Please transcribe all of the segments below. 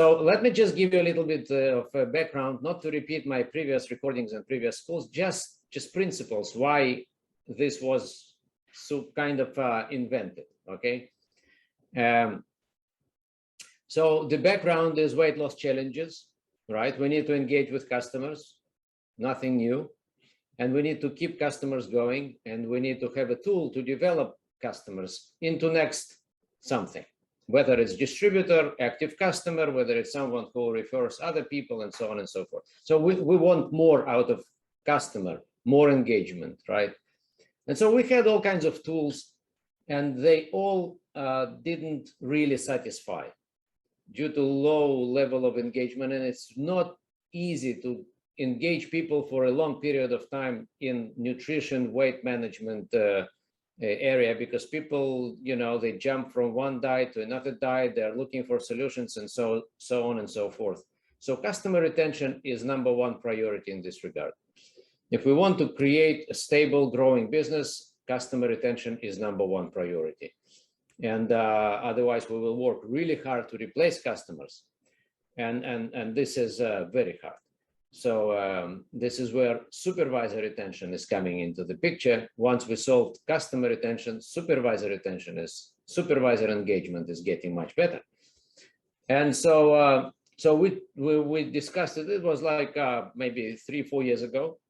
So let me just give you a little bit of a background, not to repeat my previous recordings and previous schools, just principles why this was so kind of invented, okay? So the background is weight loss challenges, right? We need to engage with customers, nothing new. And we need to keep customers going, and we need to have a tool to develop customers into next something, whether it's distributor, active customer, whether it's someone who refers other people, and so on and so forth. So we want more out of customer, more engagement, right? And so we had all kinds of tools, and they all didn't really satisfy due to low level of engagement. And it's not easy to engage people for a long period of time in nutrition, weight management area, because people, you know, they jump from one diet to another diet, they're looking for solutions, and so on and so forth. So customer retention is number one priority in this regard. If we want to create a stable, growing business, customer retention is number one priority. And otherwise, we will work really hard to replace customers. And this is very hard. So this is where supervisor retention is coming into the picture. Once we solved customer retention, supervisor engagement is getting much better. And so we discussed it. It was like maybe 3-4 years ago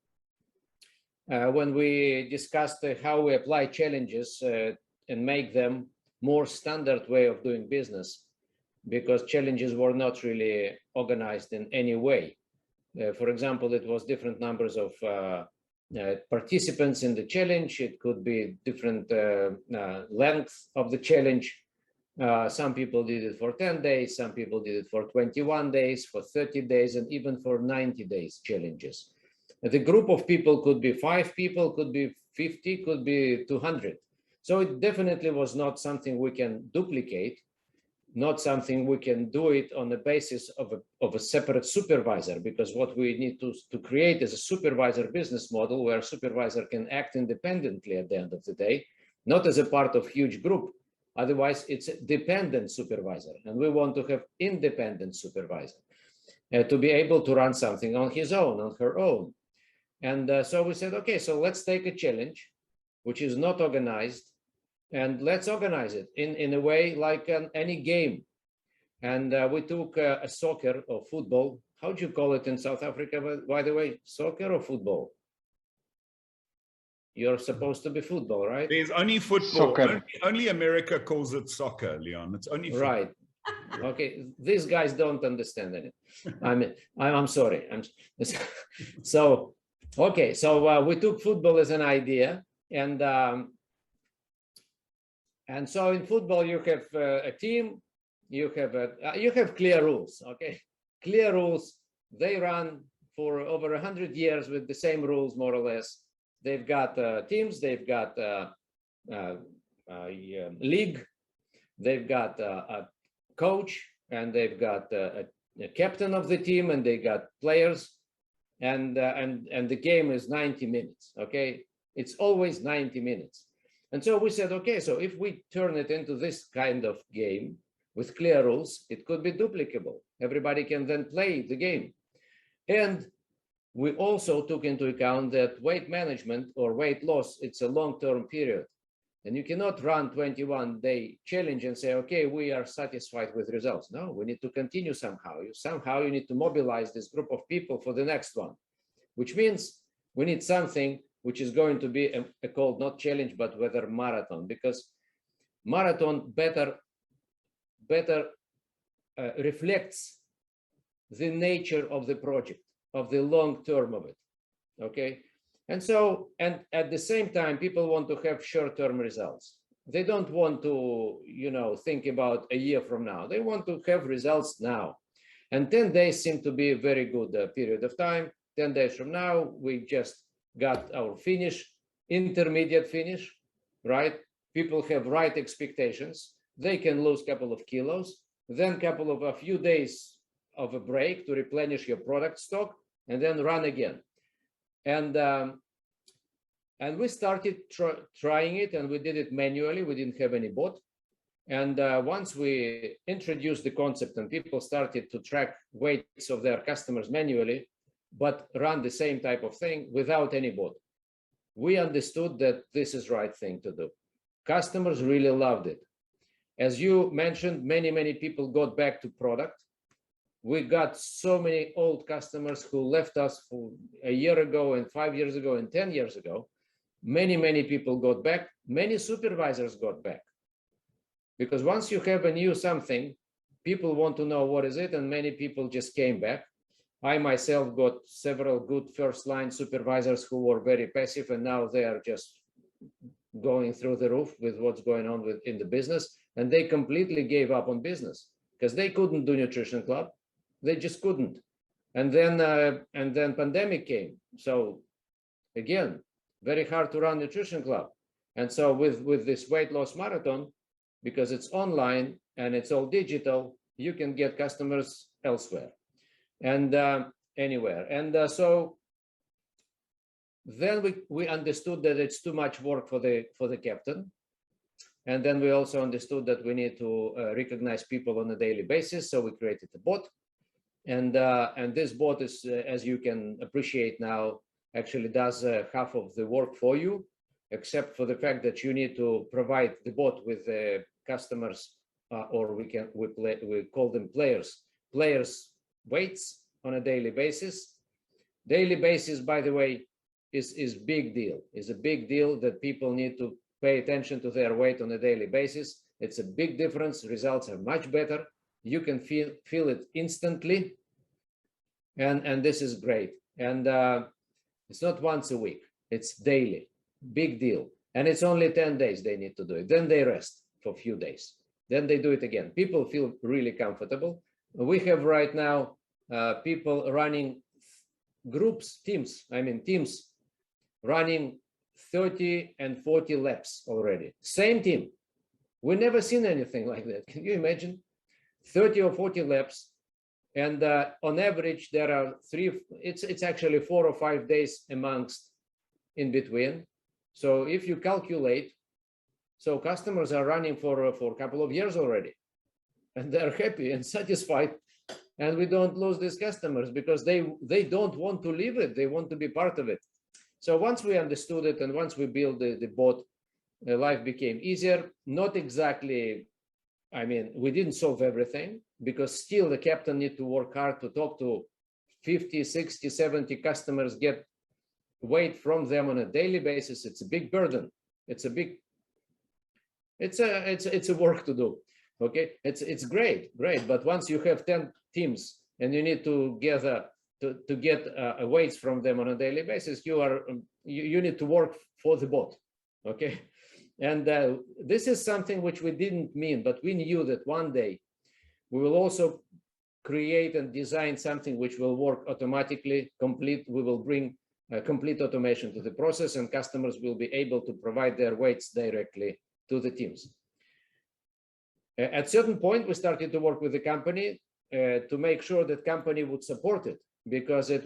when we discussed how we apply challenges and make them more standard way of doing business, because challenges were not really organized in any way. For example, it was different numbers of participants in the challenge. It could be different length of the challenge. Some people did it for 10 days, some people did it for 21 days, for 30 days, and even for 90 days challenges. The group of people could be 5 people, could be 50, could be 200. So it definitely was not something we can duplicate, not something we can do it on the basis of a separate supervisor, because what we need to create is a supervisor business model where a supervisor can act independently at the end of the day, not as a part of huge group. Otherwise, it's a dependent supervisor, and we want to have independent supervisor to be able to run something on his own, on her own. And so we said, okay, so let's take a challenge which is not organized, and let's organize it in a way like any game. And we took a soccer or football. How do you call it in South Africa, by the way? Soccer or football? You're supposed to be football, right? There's only football. Only America calls it soccer, Leon. It's only football. Right. Okay, these guys don't understand it. I'm sorry. So okay, so we took football as an idea, and so in football you have a team, you have clear rules. Okay, clear rules. They run for over 100 years with the same rules, more or less. They've got teams, they've got league, they've got a coach, and they've got a captain of the team, and they got players, and the game is 90 minutes. Okay, it's always 90 minutes. And so we said, okay, so if we turn it into this kind of game with clear rules, it could be duplicable. Everybody can then play the game. And we also took into account that weight management or weight loss, it's a long-term period. And you cannot run 21-day challenge and say, okay, we are satisfied with results. No, we need to continue somehow. Somehow you need to mobilize this group of people for the next one, which means we need something which is going to be called not challenge, but whether marathon, because marathon better reflects the nature of the project, of the long term of it. Okay. And so, and at the same time, people want to have short-term results. They don't want to, think about a year from now. They want to have results now. And 10 days seem to be a very good period of time. 10 days from now, we just got our finish, intermediate finish, right? People have right expectations. They can lose a couple of kilos, then a few days of a break to replenish your product stock, and then run again. And we started trying it, and we did it manually. We didn't have any bot. And once we introduced the concept and people started to track weights of their customers manually, but run the same type of thing without any bot, we understood that this is the right thing to do. Customers really loved it. As you mentioned, many people got back to product. We got so many old customers who left us for a year ago and 5 years ago and 10 years ago. Many people got back. Many supervisors got back. Because once you have a new something, people want to know what is it, and many people just came back. I myself got several good first line supervisors who were very passive, and now they are just going through the roof with what's going on in the business, and they completely gave up on business because they couldn't do nutrition club. They just couldn't. And then pandemic came. So again, very hard to run nutrition club. And so with this weight loss marathon, because it's online and it's all digital, you can get customers elsewhere and anywhere. And so then we understood that it's too much work for the captain. And then we also understood that we need to recognize people on a daily basis. So we created a bot. And this bot is, as you can appreciate now, actually does half of the work for you, except for the fact that you need to provide the bot with the customers, or we call them players weights on a daily basis. Daily basis, by the way, is big deal. Is a big deal that people need to pay attention to their weight on a daily basis. It's a big difference. Results are much better. You can feel it instantly, and this is great. And it's not once a week, it's daily. Big deal. And it's only 10 days they need to do it. Then they rest for a few days. Then they do it again. People feel really comfortable. We have right now people running groups, teams running 30 and 40 laps already. Same team. We never seen anything like that. Can you imagine? 30 or 40 laps, and on average there are it's actually 4 or 5 days amongst in between. So if you calculate, so customers are running for a couple of years already, and they're happy and satisfied, and we don't lose these customers because they don't want to leave it. They want to be part of it. So once we understood it and once we built the bot, life became easier. Not exactly, I mean, we didn't solve everything because still the captain need to work hard to talk to 50, 60, 70 customers, get weight from them on a daily basis. It's a big burden. It's a work to do. Okay, it's great. But once you have 10 teams and you need to gather to get weights from them on a daily basis, you need to work for the bot. Okay. And this is something which we didn't mean, but we knew that one day we will also create and design something which will work automatically, complete. We will bring complete automation to the process, and customers will be able to provide their weights directly to the teams. At a certain point, we started to work with the company to make sure that company would support it, because it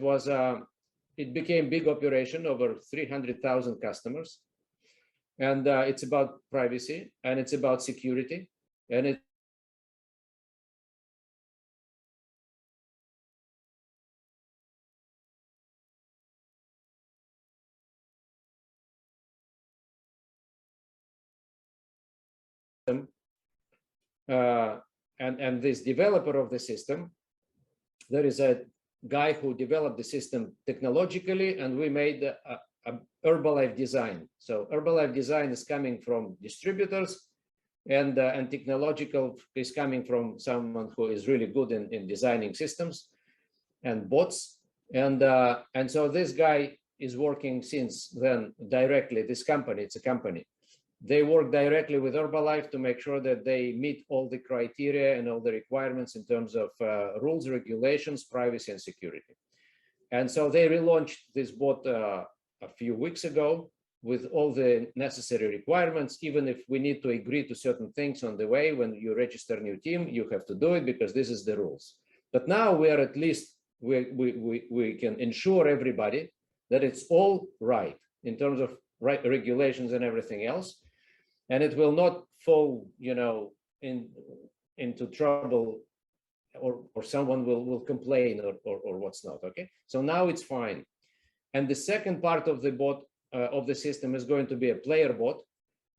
became big operation, over 300,000 customers. And it's about privacy, and it's about security, and it and this developer of the system, there is a guy who developed the system technologically, and we made a Herbalife design. So Herbalife design is coming from distributors, and technological is coming from someone who is really good in designing systems and bots. And so this guy is working since then directly. This company, it's a company. They work directly with Herbalife to make sure that they meet all the criteria and all the requirements in terms of rules, regulations, privacy, and security. And so they relaunched this bot a few weeks ago with all the necessary requirements. Even if we need to agree to certain things on the way, when you register a new team, you have to do it because this is the rules. But now we are at least, we can ensure everybody that it's all right in terms of regulations and everything else. And it will not fall, into trouble, or someone will complain, or what's not. Okay, so now it's fine. And the second part of the bot of the system is going to be a player bot.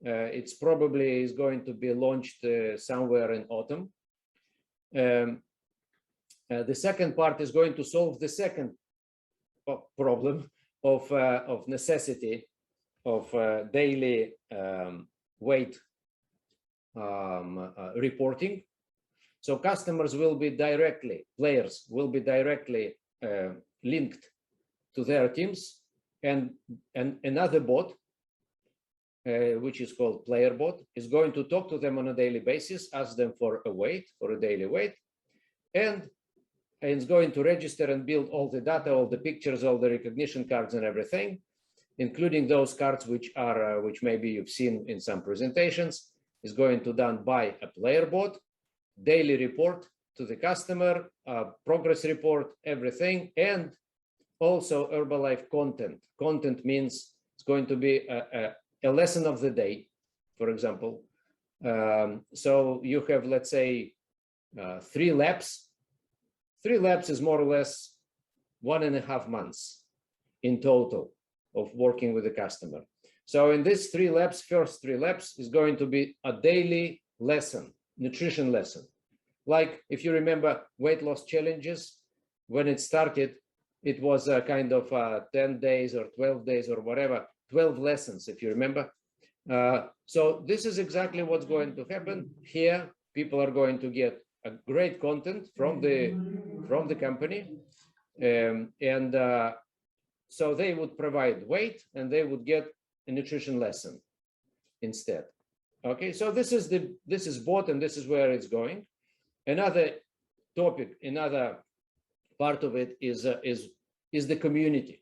It's probably is going to be launched somewhere in autumn. The second part is going to solve the second problem of necessity of daily weight reporting. So customers will be directly, players will be directly linked to their teams, and another bot, which is called player bot, is going to talk to them on a daily basis, ask them for a daily weight, and it's going to register and build all the data, all the pictures, all the recognition cards and everything, including those cards which maybe you've seen in some presentations, is going to done by a player bot, daily report to the customer, progress report, everything, and also Herbalife content. Content means it's going to be a lesson of the day, for example. So you have, let's say, 3 laps. 3 laps is more or less 1.5 months in total of working with the customer. So in these 3 laps, first 3 laps is going to be a daily lesson, nutrition lesson. Like if you remember weight loss challenges, when it started, it was a kind of 10 days or 12 days or whatever, 12 lessons, if you remember. So this is exactly what's going to happen here. People are going to get a great content from the company, so they would provide weight and they would get a nutrition lesson instead. Okay, so this is bot, and this is where it's going. Another topic, another part of it is the community.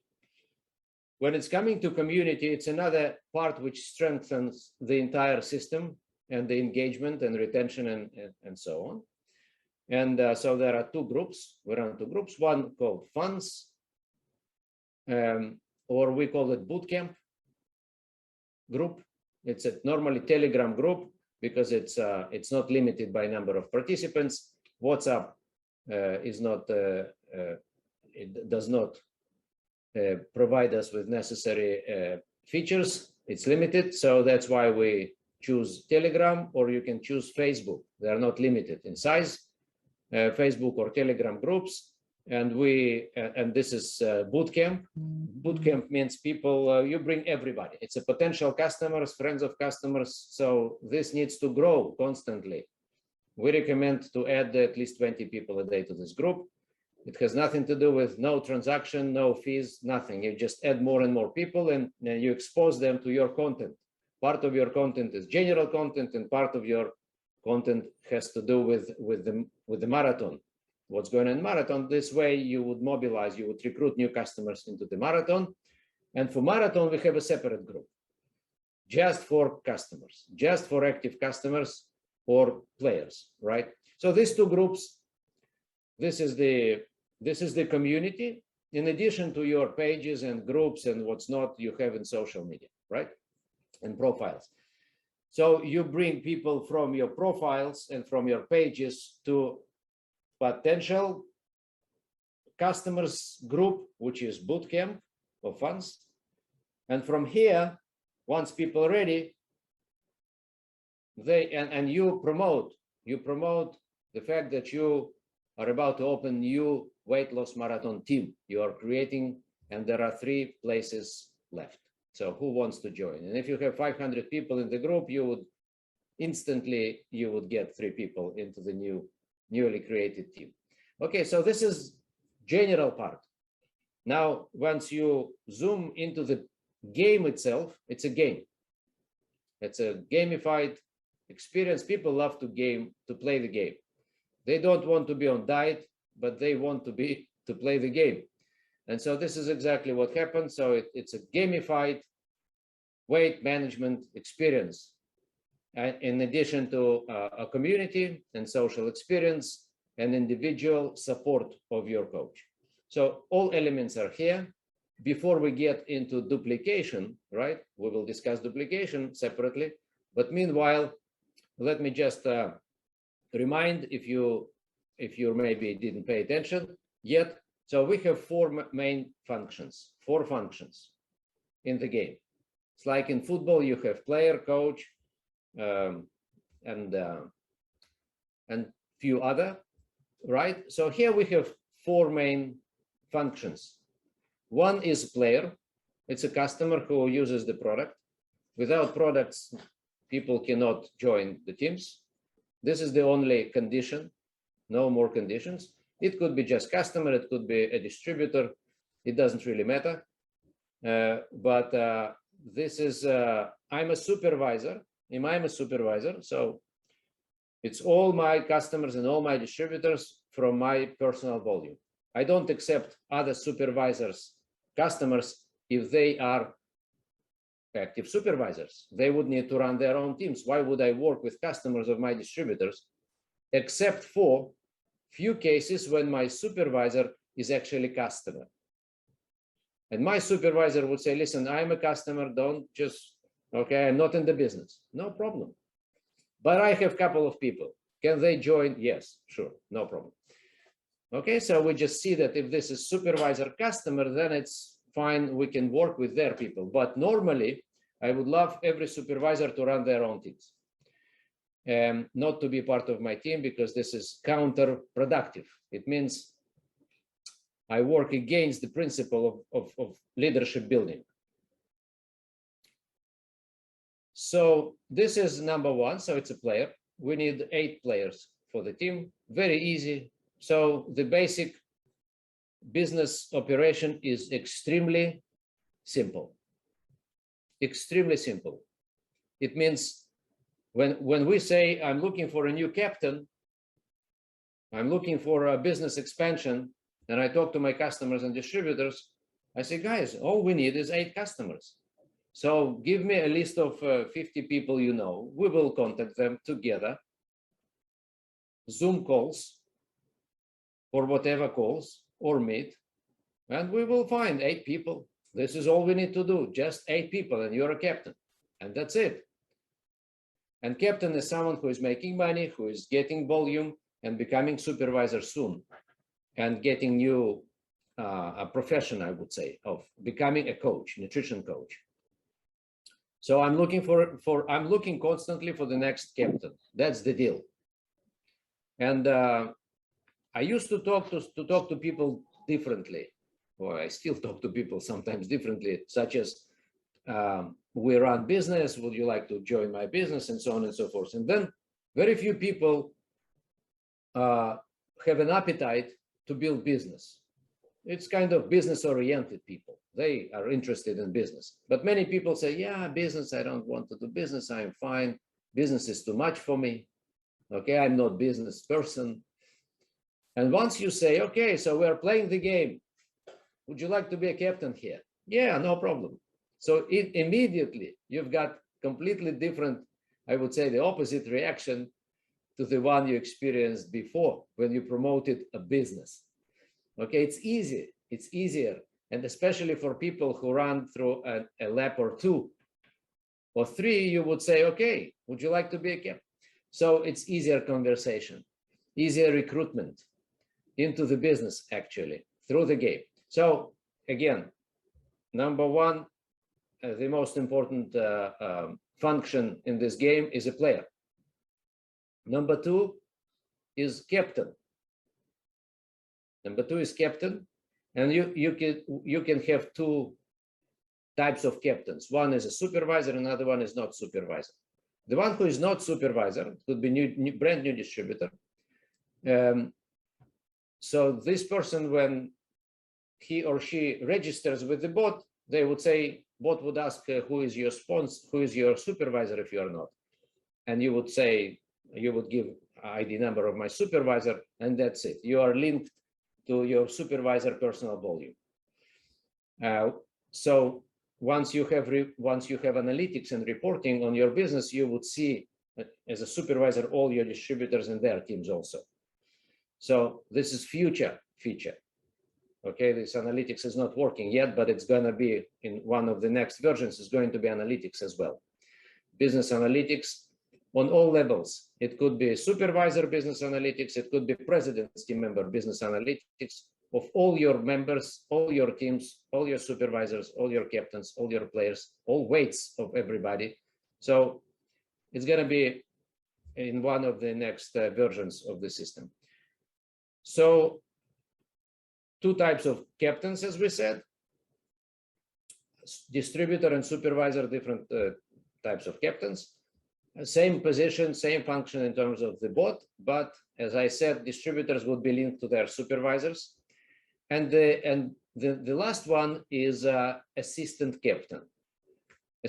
When it's coming to community, it's another part which strengthens the entire system and the engagement and retention and so on. And so there are 2 groups. We run 2 groups. One called funds, or we call it bootcamp group. It's a normally Telegram group because it's not limited by number of participants. WhatsApp is not, it does not provide us with necessary features. It's limited, so that's why we choose Telegram, or you can choose Facebook. They are not limited in size, Facebook or Telegram groups. And this is bootcamp. Bootcamp means people, you bring everybody. It's a potential customers, friends of customers. So this needs to grow constantly. We recommend to add at least 20 people a day to this group. It has nothing to do with no transaction, no fees, nothing. You just add more and more people, and you expose them to your content. Part of your content is general content, and part of your content has to do with the marathon. What's going on in marathon? This way you would mobilize, you would recruit new customers into the marathon. And for marathon, we have a separate group just for customers, just for active customers or players, right? So these 2 groups, this is the community, in addition to your pages and groups and what's not you have in social media, right? And profiles. So you bring people from your profiles and from your pages to potential customers group, which is bootcamp or funds. And from here, once people are ready, you promote the fact that you are about to open new weight loss marathon team. You are creating, and there are 3 places left. So who wants to join? And if you have 500 people in the group, you would instantly get 3 people into the newly created team. Okay, so this is general part. Now, once you zoom into the game itself, it's a game. It's a gamified experience. People love to play the game. They don't want to be on diet, but they want to play the game. And so this is exactly what happens. So it's a gamified weight management experience, in addition to a community and social experience and individual support of your coach. So all elements are here. Before we get into duplication, right? We will discuss duplication separately. But meanwhile, let me just remind if you maybe didn't pay attention yet. So we have four main functions, in the game. It's like in football, you have player, coach, and few other, right? So here we have four main functions. One is player. It's a customer who uses the product. Without products, people cannot join the teams. This is the only condition, no more conditions. It could be just customer, it could be a distributor. It doesn't really matter. But this is, I'm a supervisor. I'm a supervisor, so it's all my customers and all my distributors from my personal volume. I don't accept other supervisors, customers, if they are active supervisors. They would need to run their own teams. Why would I work with customers of my distributors, except for few cases when my supervisor is actually customer? And my supervisor would say, listen, I'm a customer, don't just, okay, I'm not in the business. No problem. But I have a couple of people. Can they join? Yes, sure, no problem. Okay, so we just see that if this is supervisor customer, then it's fine, we can work with their people. But normally, I would love every supervisor to run their own teams. Not to be part of my team, because this is counterproductive. It means I work against the principle of leadership building. So this is number one, so it's a player. We need 8 players for the team, very easy. So the basic business operation is extremely simple. Extremely simple. It means when we say I'm looking for a new captain, I'm looking for a business expansion, and I talk to my customers and distributors, I say, guys, all we need is 8 customers. So give me a list of 50 people you know. We will contact them together, Zoom calls, or whatever calls, or meet, and we will find 8 people. This is all we need to do, just 8 people, and you're a captain, and that's it. And captain is someone who is making money, who is getting volume, and becoming supervisor soon, and getting new a profession, I would say, of becoming a coach, nutrition coach. So I'm looking I'm looking constantly for the next captain. That's the deal. And I used to talk to people differently, or I still talk to people sometimes differently, such as we run business, would you like to join my business, and so on and so forth. And then very few people have an appetite to build business. It's kind of business-oriented people. They are interested in business. But many people say, yeah, business, I don't want to do business. I'm fine. Business is too much for me. Okay, I'm not a business person. And once you say, okay, so we're playing the game. Would you like to be a captain here? Yeah, no problem. So immediately you've got completely different, I would say the opposite reaction to the one you experienced before when you promoted a business. Okay, it's easy, it's easier. And especially for people who run through a lap or 2 or 3, you would say, okay, would you like to be a captain? So it's easier conversation, easier recruitment into the business, actually, through the game. So again, number one, the most important function in this game is a player. Number 2 is captain. Number 2 is captain, and you can have 2 types of captains. One is a supervisor, another one is not supervisor. The one who is not supervisor could be brand new distributor. So this person, when he or she registers with the bot, they would say, bot would ask, who is your sponsor, who is your supervisor if you are not? And you would say, you would give ID number of my supervisor, and that's it. You are linked to your supervisor personal volume. So once you have analytics and reporting on your business, you would see as a supervisor all your distributors and their teams also. So this is future feature. Okay, this analytics is not working yet, but it's going to be in one of the next versions is going to be analytics as well. Business analytics on all levels, it could be supervisor business analytics, it could be president's team member business analytics of all your members, all your teams, all your supervisors, all your captains, all your players, all weights of everybody. So it's going to be in one of the next versions of the system. So two types of captains, as we said, distributor and supervisor, different types of captains. Same position, same function in terms of the bot, but as I said, distributors would be linked to their supervisors. And the last one is assistant captain.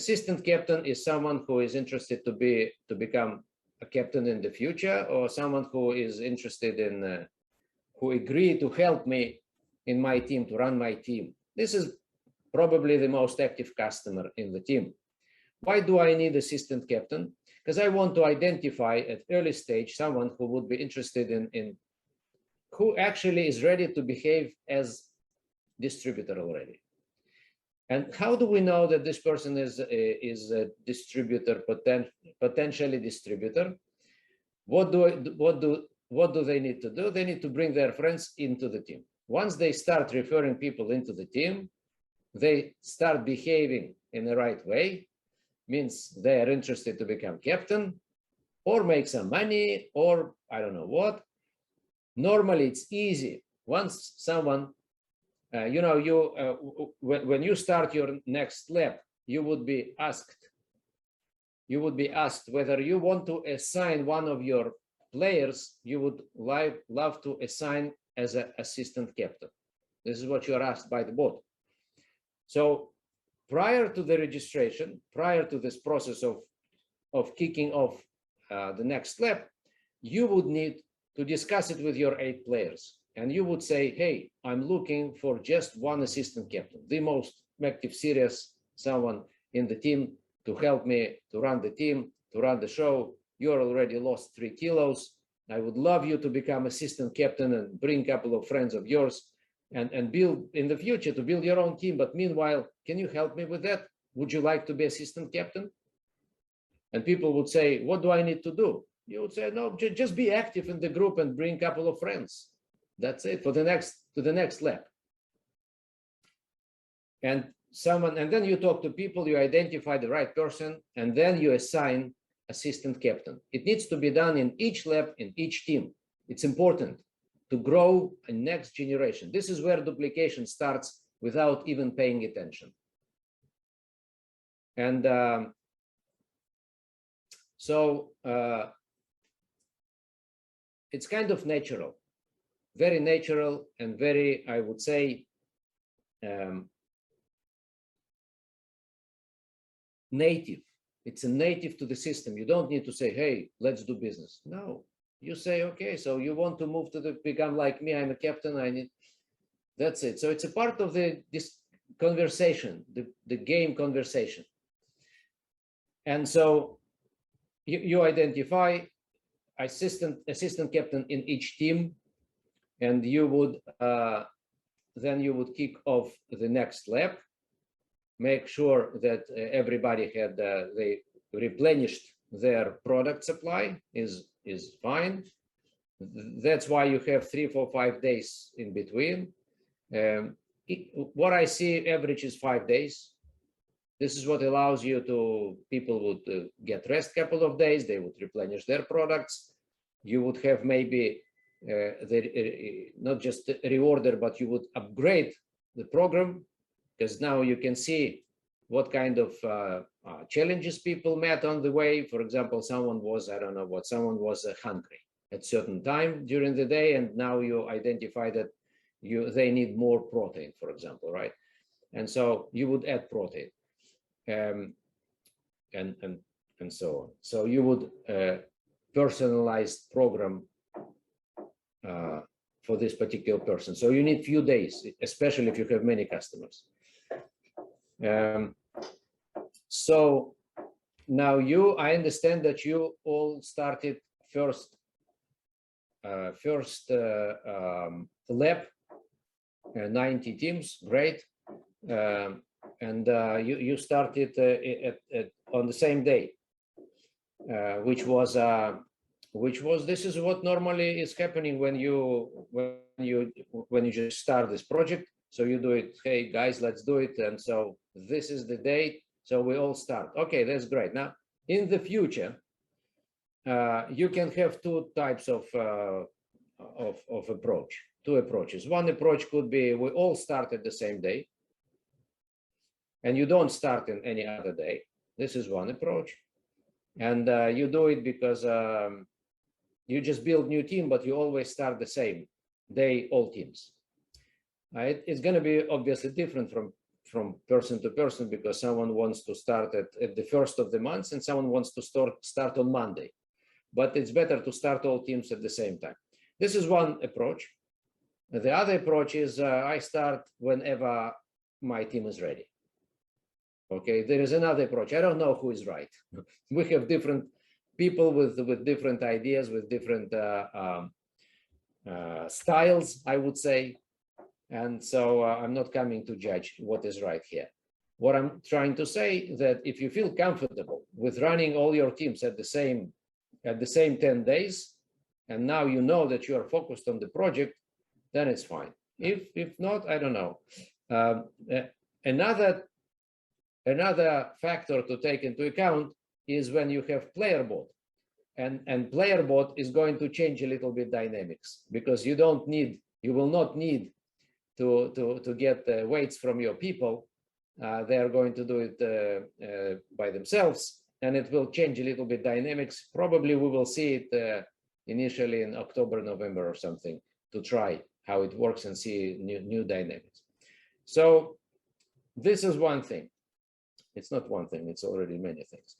Assistant captain is someone who is interested to become a captain in the future, or someone who is interested in, who agreed to help me in my team, to run my team. This is probably the most active customer in the team. Why do I need assistant captain? Because I want to identify at early stage someone who would be interested in who actually is ready to behave as distributor already. And how do we know that this person is a distributor, potentially distributor? What do they need to do? They need to bring their friends into the team. Once they start referring people into the team, they start behaving in the right way, means they are interested to become captain or make some money or I don't know what. Normally it's easy. Once someone, when you start your next lap, you would be asked whether you want to assign one of your players you would love to assign as an assistant captain. This is what you are asked by the bot. So prior to the registration, prior to this process of kicking off the next lap, you would need to discuss it with your 8 players. And you would say, hey, I'm looking for just one assistant captain, the most active, serious, someone in the team to help me to run the team, to run the show. You're already lost 3 kilos. I would love you to become assistant captain and bring a couple of friends of yours and build in the future to build your own team. But meanwhile, can you help me with that? Would you like to be assistant captain? And people would say, what do I need to do? You would say, no, just be active in the group and bring a couple of friends. That's it for the next lap. And then you talk to people, you identify the right person, and then you assign assistant captain. It needs to be done in each lap, in each team. It's important to grow a next generation. This is where duplication starts without even paying attention. And so it's kind of natural, very natural and very, I would say, native. It's a native to the system. You don't need to say, hey, let's do business. No, you say, okay, so you want to move to become like me, I'm a captain, I need, that's it. So it's a part of this conversation, the game conversation. And so you identify assistant captain in each team, and you would then you would kick off the next lap, make sure that everybody had they replenished their product supply is fine. That's why you have 3, 4, 5 days in between. What I see average is 5 days. This is what allows you to, people would get rest a couple of days, they would replenish their products. You would have maybe not just reorder, but you would upgrade the program, because now you can see what kind of challenges people met on the way. For example, someone was, I don't know what, someone was hungry at certain time during the day, and now you identify that they need more protein, for example, right? And so you would add protein, and so on. So you would personalized program for this particular person. So you need few days, especially if you have many customers. So now I understand that you all started first lab, 90 teams, great. And you started on the same day, which was this is what normally is happening when you just start this project. So you do it, hey guys, let's do it. And so this is the date. So we all start. Okay, that's great. Now, in the future, you can have two types of approach, two approaches. One approach could be we all start at the same day and you don't start in any other day. This is one approach. And you do it because you just build new team, but you always start the same day, all teams. Right? It's going to be obviously different from person to person because someone wants to start at the first of the month and someone wants to start on Monday. But it's better to start all teams at the same time. This is one approach. The other approach is I start whenever my team is ready. Okay, there is another approach. I don't know who is right. We have different people with different ideas, with different styles, I would say. And so I'm not coming to judge what is right here. What I'm trying to say that if you feel comfortable with running all your teams at the same 10 days, and now you know that you are focused on the project, then it's fine. If not, I don't know. Another factor to take into account is when you have player board, and player board is going to change a little bit dynamics because you will not need to get weights from your people. They are going to do it by themselves, and it will change a little bit dynamics. Probably we will see it initially in October, November or something to try how it works and see new dynamics. So this is one thing. It's not one thing, it's already many things.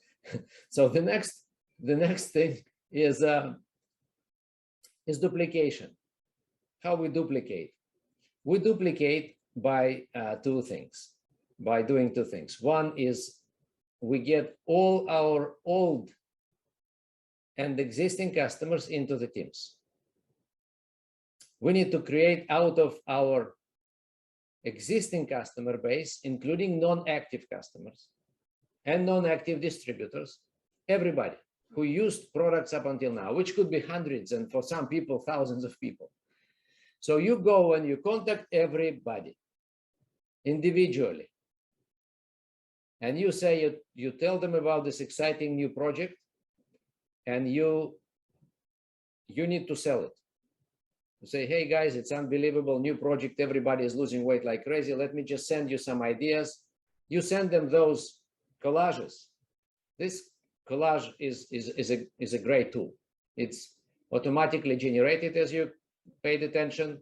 So the next thing is duplication. How we duplicate? We duplicate by by doing two things. One is we get all our old and existing customers into the teams. We need to create out of our existing customer base, including non-active customers and non-active distributors, everybody who used products up until now, which could be hundreds and for some people, thousands of people. So you go and you contact everybody individually. And you say, you tell them about this exciting new project and you need to sell it. You say, hey guys, it's unbelievable new project. Everybody is losing weight like crazy. Let me just send you some ideas. You send them those collages. This collage is a great tool. It's automatically generated as you paid attention.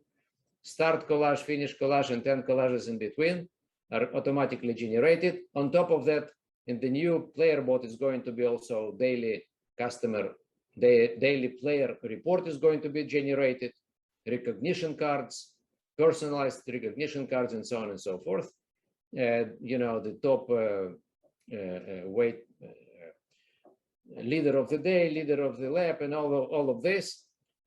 Start collage, finish collage, and 10 collages in between are automatically generated. On top of that, in the new player bot is going to be also daily player report is going to be generated. Recognition cards, personalized recognition cards, and so on and so forth. You know, the top weight leader of the day, leader of the lab, and all of this.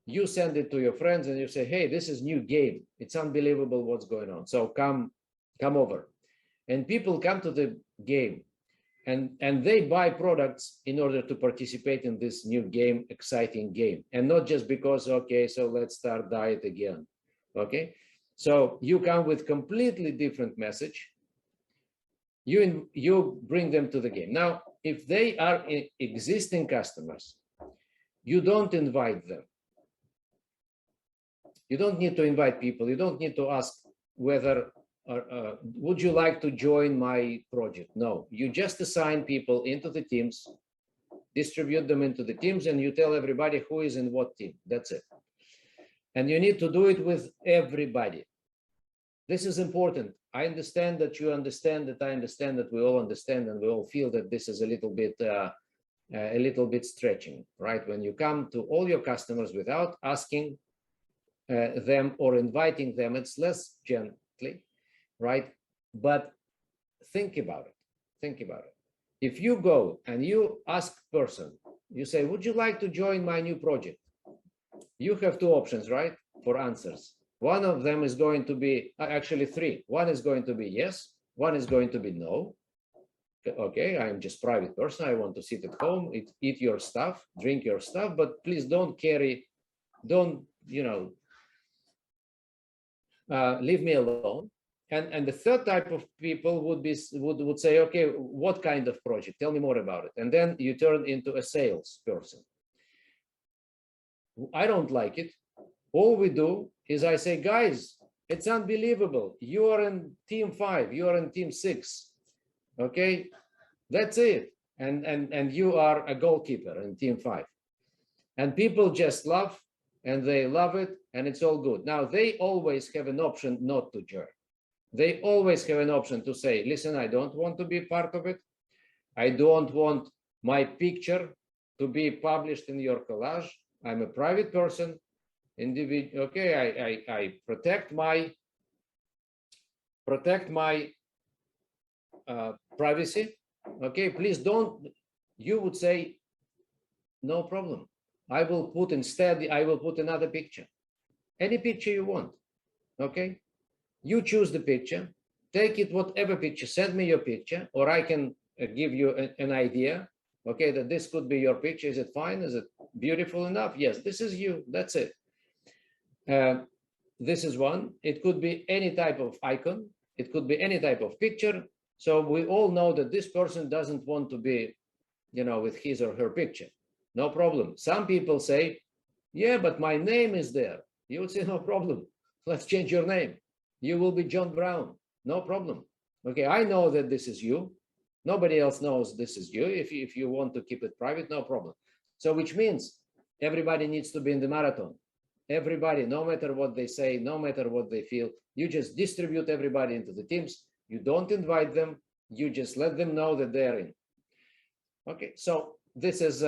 You send it to your friends and you say, hey, this is new game. It's unbelievable what's going on. So come over. And people come to the game and they buy products in order to participate in this new game, exciting game. And not just because, okay, so let's start diet again. Okay. So you come with completely different message. You bring them to the game. Now, if they are existing customers, you don't invite them. You don't need to invite people. You don't need to ask whether, would you like to join my project? No, you just assign people into the teams, distribute them into the teams, and you tell everybody who is in what team. That's it. And you need to do it with everybody. This is important. I understand that you understand that I understand that we all understand and we all feel that this is a little bit stretching, right? When you come to all your customers without asking them or inviting them, it's less gently, right? But think about it. Think about it. If you go and you ask person, you say, would you like to join my new project? You have two options, right? For answers. One of them is going to be, actually three. One is going to be yes. One is going to be no. okay, I'm just private person. I want to sit at home, eat your stuff, drink your stuff, but please don't carry, don't, you know, leave me alone. And the third type of people would say, okay, what kind of project? Tell me more about it. And then you turn into a sales person. I don't like it. All we do is I say, guys, it's unbelievable. You are in team 5, you are in team 6. Okay, that's it. And you are a goalkeeper in team 5. And people just laugh and they love it and it's all good. Now, they always have an option not to join. They always have an option to say, listen, I don't want to be part of it. I don't want my picture to be published in your collage. I'm a private person, individual. Okay, I protect my privacy. Okay, please don't. You would say, no problem. I will put another picture, any picture you want. Okay, you choose the picture, take it, whatever picture, send me your picture, or I can give you an idea. Okay, that this could be your picture. Is it fine? Is it beautiful enough? Yes, this is you. That's it. This is one. It could be any type of icon. It could be any type of picture. So we all know that this person doesn't want to be, you know, with his or her picture. No problem. Some people say, yeah, but my name is there. You would say, no problem. Let's change your name. You will be John Brown. No problem. Okay, I know that this is you. Nobody else knows this is you. If you want to keep it private, no problem. So which means everybody needs to be in the marathon. Everybody, no matter what they say, no matter what they feel, you just distribute everybody into the teams. You don't invite them. You just let them know that they're in. Okay, so this is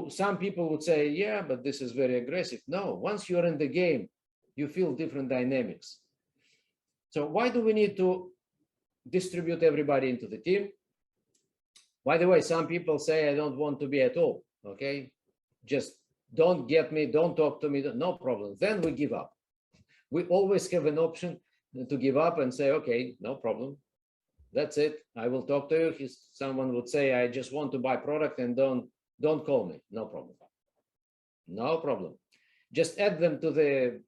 some people would say, yeah, but this is very aggressive. No, once you're in the game, you feel different dynamics. So why do we need to distribute everybody into the team? By the way, some people say, I don't want to be at all. Okay, just don't get me, don't talk to me, no problem. Then we give up. We always have an option to give up and say, okay, no problem. That's it. I will talk to you. Someone would say, I just want to buy product and don't call me. No problem. No problem. Just add them to the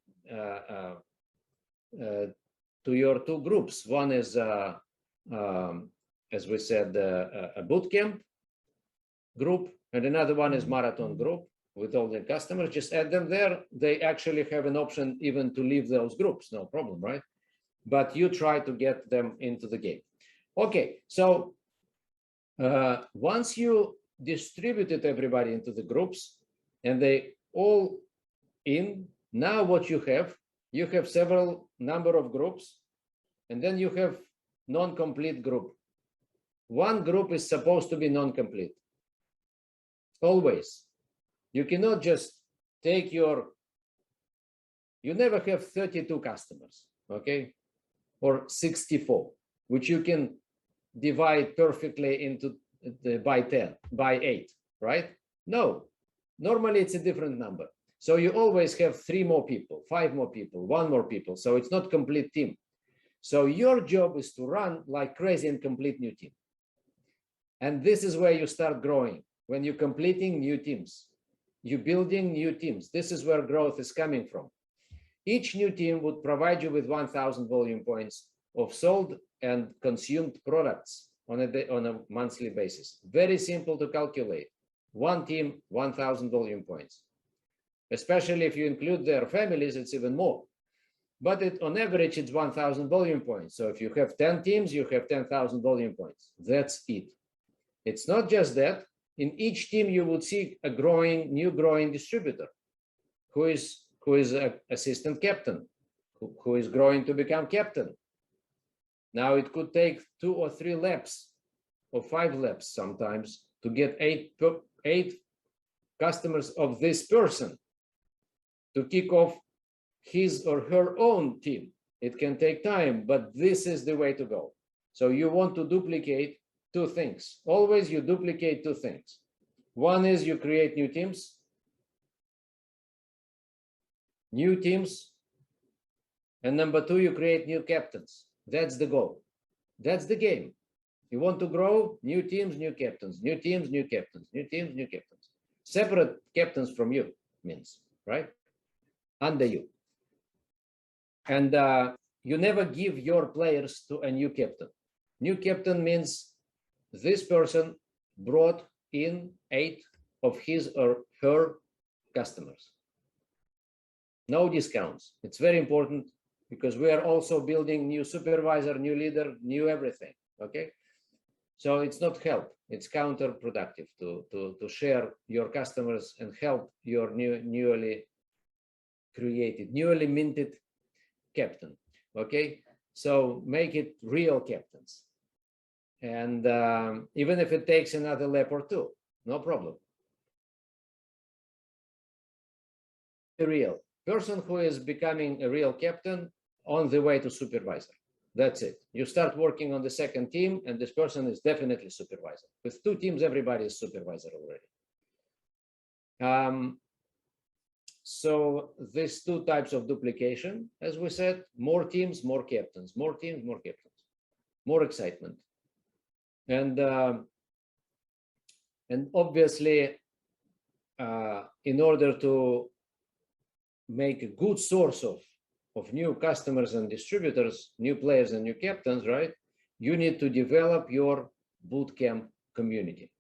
to your two groups. One is, as we said, a boot camp group, and another one is marathon group with all the customers. Just add them there. They actually have an option even to leave those groups. No problem, right? But you try to get them into the game. Okay, so once you distributed everybody into the groups and they all in, now what you have several number of groups, and then you have non-complete group. One group is supposed to be non-complete. Always. You cannot just take you never have 32 customers, okay? Or 64, which you can divide perfectly into by 8, right? No, normally it's a different number. So you always have 3 more people, 5 more people, 1 more people. So it's not complete team. So your job is to run like crazy and complete new team. And this is where you start growing, when you're completing new teams, you're building new teams. This is where growth is coming from. Each new team would provide you with 1,000 volume points of sold and consumed products on a monthly basis. Very simple to calculate. One team, 1,000 volume points. Especially if you include their families, it's even more. But on average, it's 1,000 volume points. So if you have 10 teams, you have 10,000 volume points. That's it. It's not just that. In each team, you would see a new growing distributor who is an assistant captain, who is growing to become captain. Now it could take 2 or 3 laps or 5 laps sometimes to get 8 customers of this person to kick off his or her own team. It can take time, but this is the way to go. So you want to duplicate 2 things. Always you duplicate 2 things. One is you create new teams, and number 2, you create new captains. That's the goal. That's the game. You want to grow, new teams, new captains, new teams, new captains, new teams, new captains. Separate captains from you means, right? Under you. And you never give your players to a new captain. New captain means this person brought in 8 of his or her customers. No discounts. It's very important because we are also building new supervisor, new leader, new everything. Okay. So it's not help, it's counterproductive to share your customers and help your newly created, newly minted captain. Okay. So make it real captains. And even if it takes another lap or two, no problem. A real person who is becoming a real captain on the way to supervisor. That's it. You start working on the second team, and this person is definitely supervisor. With 2 teams, everybody is supervisor already. So these 2 types of duplication, as we said, more teams, more captains, more teams, more captains, more excitement. And obviously, in order to make a good source of new customers and distributors, new players and new captains, right? You need to develop your bootcamp community.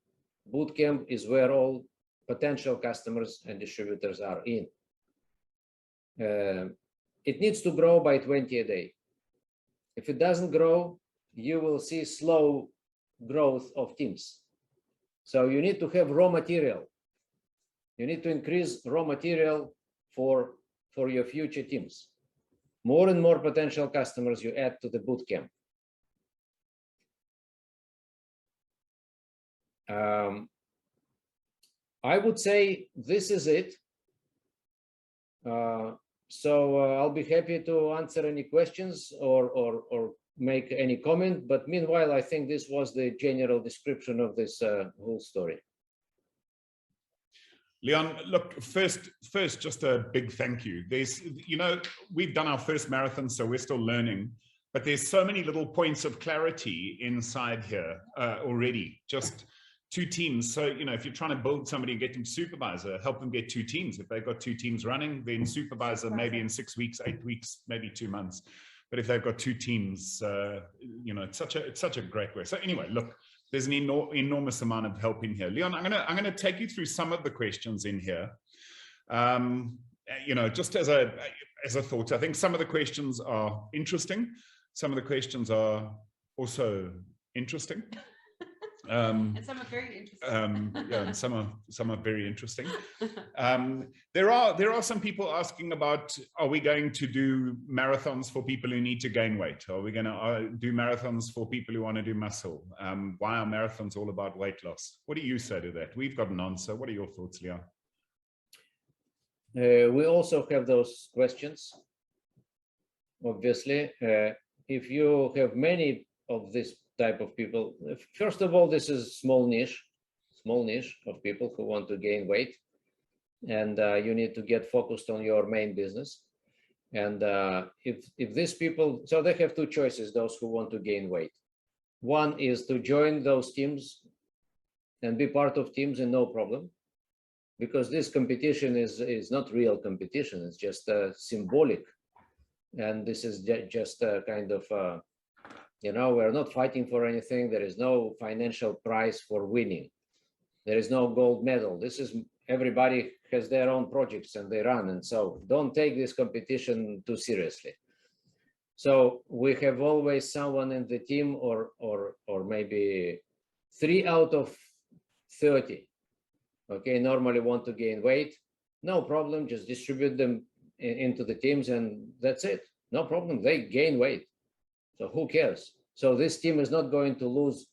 Bootcamp is where all potential customers and distributors are in. It needs to grow by 20 a day. If it doesn't grow, you will see slow growth of teams. So you need to have raw material. You need to increase raw material for your future teams. More and more potential customers you add to the bootcamp. I would say this is it. So I'll be happy to answer any questions or make any comment. But meanwhile, I think this was the general description of this whole story. Leon, look, first, just a big thank you. There's, we've done our first marathon, so we're still learning, but there's so many little points of clarity inside here already. Just 2 teams. So, if you're trying to build somebody and get them supervisor, help them get 2 teams. If they've got 2 teams running, then supervisor maybe in 6 weeks, 8 weeks, maybe 2 months. But if they've got 2 teams, it's such a great way. So anyway, look, there's an enormous amount of help in here. Leon, I'm gonna take you through some of the questions in here. Just as a thought, I think some of the questions are interesting. Some of the questions are also interesting. And some are very interesting. Yeah, and some are very interesting. There are some people asking about, are we going to do marathons for people who need to gain weight? Are we going to do marathons for people who want to do muscle? Why are marathons all about weight loss? What do you say to that? We've got an answer. What are your thoughts, Leon? We also have those questions. Obviously, if you have many of this type of people, first of all, this is small niche of people who want to gain weight, and you need to get focused on your main business. And if these people, so they have 2 choices, those who want to gain weight. One is to join those teams and be part of teams, and no problem, because this competition is not real competition, it's just symbolic. And this is just a kind of we're not fighting for anything. There is no financial prize for winning. There is no gold medal. This is, everybody has their own projects and they run. And so don't take this competition too seriously. So we have always someone in the team or maybe 3 out of 30. Okay, normally want to gain weight. No problem. Just distribute them into the teams and that's it. No problem. They gain weight. So who cares? So this team is not going to lose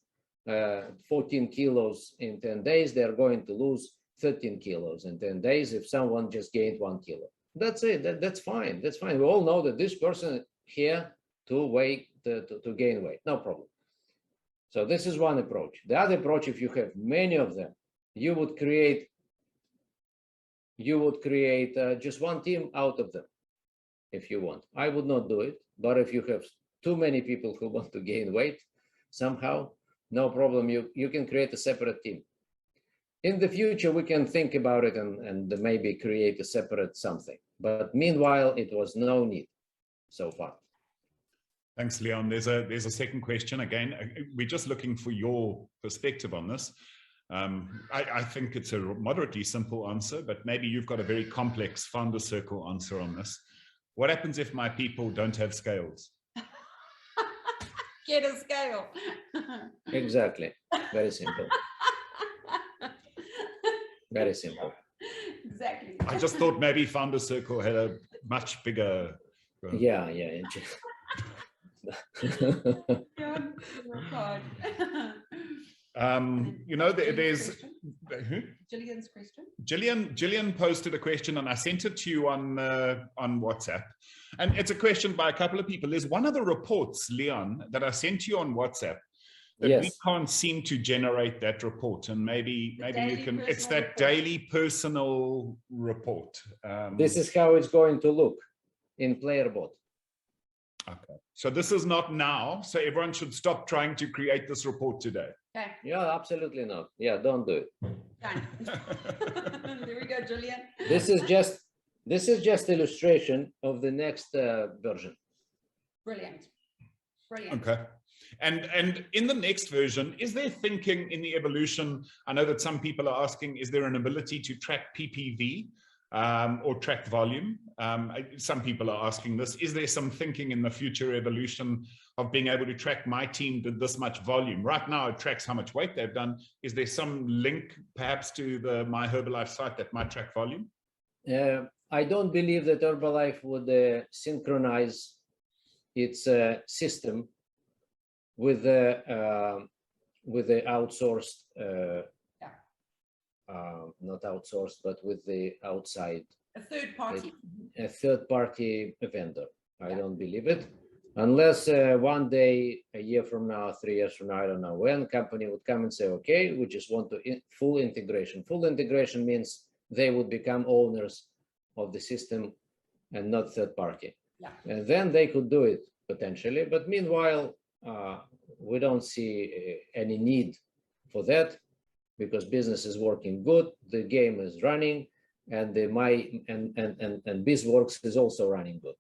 14 kilos in 10 days. They're going to lose 13 kilos in 10 days if someone just gained 1 kilo. That's it. That's fine. That's fine. We all know that this person here to gain weight. No problem. So this is one approach. The other approach, if you have many of them, you would create just one team out of them if you want. I would not do it, but if you have too many people who want to gain weight somehow, no problem. You can create a separate team. In the future, we can think about it and maybe create a separate something. But meanwhile, it was no need so far. Thanks, Leon. There's a second question. Again, we're just looking for your perspective on this. I think it's a moderately simple answer, but maybe you've got a very complex founder circle answer on this. What happens if my people don't have scales? Get a scale. Exactly. Very simple. Very simple. Exactly. I just thought maybe founder circle had a much bigger. Yeah. You know, there's Gillian's question. Gillian posted a question, and I sent it to you on WhatsApp. And it's a question by a couple of people. There's one of the reports, Leon, that I sent to you on WhatsApp that Yes. we can't seem to generate that report. And maybe you can. It's that report. daily personal report. This is how it's going to look in PlayerBot. Okay. So this is not now. So everyone should stop trying to create this report today. Okay. Yeah, absolutely not. Yeah, don't do it. Done. There we go, Julian. This is just illustration of the next version. Brilliant. Brilliant. Okay. And in the next version, is there thinking in the evolution? I know that some people are asking, is there an ability to track PPV or track volume? Some people are asking this. Is there some thinking in the future evolution of being able to track my team did this much volume? Right now, it tracks how much weight they've done. Is there some link perhaps to the My Herbalife site that might track volume? I don't believe that Herbalife would synchronize its system with the outsourced, not outsourced, but with the outside. A third party. A third party vendor. I don't believe it. Unless one day, a year from now, 3 years from now, I don't know when, company would come and say, okay, we just want to full integration. Full integration means they would become owners of the system and not third party. Yeah. And then they could do it potentially. But meanwhile, we don't see any need for that because business is working good, the game is running, and the BizWorks is also running good.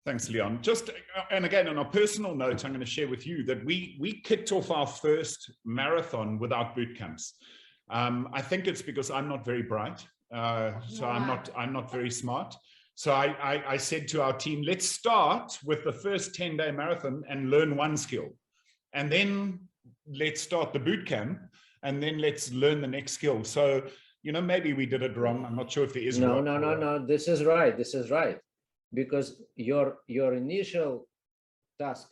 Thanks, Leon. Just, and again, on a personal note, I'm going to share with you that we kicked off our first marathon without boot camps. I think it's because I'm not very bright, so I'm not very smart. So I said to our team, let's start with the first 10-day marathon and learn one skill, and then let's start the boot camp, and then let's learn the next skill. So, you know, maybe we did it wrong. I'm not sure if there is no. This is right. This is right. Because your initial task